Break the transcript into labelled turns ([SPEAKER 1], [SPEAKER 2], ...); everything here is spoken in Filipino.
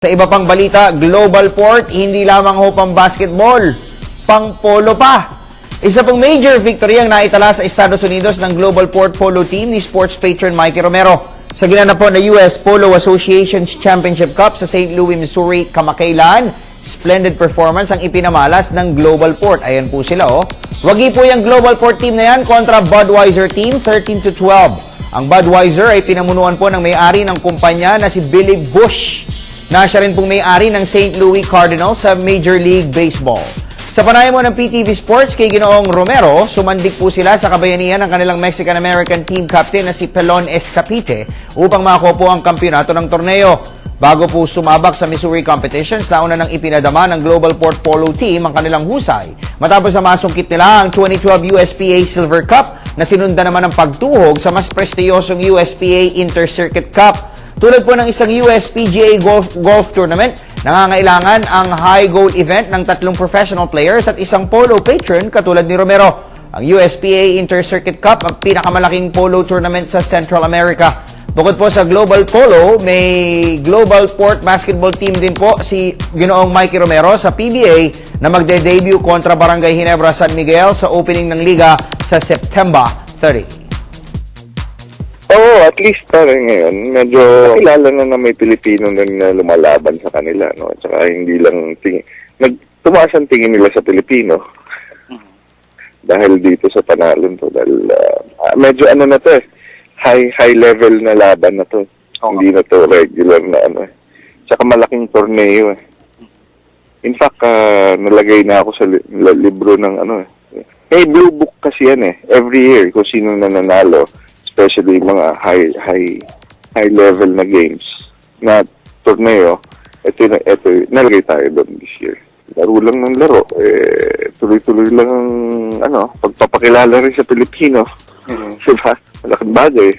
[SPEAKER 1] Sa iba pang balita, Global Port, hindi lamang ho pang basketball, pang polo pa. Isa pong major victory ang naitala sa Estados Unidos ng Global Port Polo Team ni sports patron Mikey Romero. Sa ginanap po na US Polo Association's Championship Cup sa St. Louis, Missouri, kamakailan, splendid performance ang ipinamalas ng Global Port. Ayan po sila Wagi po yung Global Port team na yan kontra Budweiser team, 13-12. Ang Budweiser ay pinamunuan po ng may-ari ng kumpanya na si Billy Bush, na siya rin pong may-ari ng St. Louis Cardinals sa Major League Baseball. Sa panayam mo ng PTV Sports kay Ginoong Romero, sumandik po sila sa kabayanihan ng kanilang Mexican-American team captain na si Pelon Escapite upang makakuha po ang kampyonato ng torneo. Bago po sumabak sa Missouri competitions, nauna nang ipinadama ng Global Port Polo Team ang kanilang husay. Matapos na masungkit nila ang 2012 USPA Silver Cup na sinunda naman ng pagtuhog sa mas prestiyosong USPA Inter-Circuit Cup. Tulad po ng isang USPGA golf tournament, nangangailangan ang high goal event ng 3 professional players at isang polo patron katulad ni Romero. Ang USPA Inter-Circuit Cup ang pinakamalaking polo tournament sa Central America. Bukod po sa Global Polo, may Global Port Basketball Team din po si Ginoong Mikey Romero sa PBA na magde-debut kontra Barangay Ginebra San Miguel sa opening ng liga sa September 30.
[SPEAKER 2] Oo, at least parang ngayon, medyo kilala na may Pilipino na lumalaban sa kanila, no? At saka hindi lang tumaas ang tingin nila sa Pilipino. Dahil dito sa panalon to, dahil medyo na to high level na laban na to. Hindi na to regular na Tsaka malaking torneo In fact, nalagay na ako sa libro ng May blue book kasi yan every year kung sino nananalo. Especially mga high level na games na torneo, ito nalagay tayo doon this year. Laro lang ng laro, tuloy-tuloy lang ang pagpapakilala rin sa Pilipino. Diba? Malaking bagay.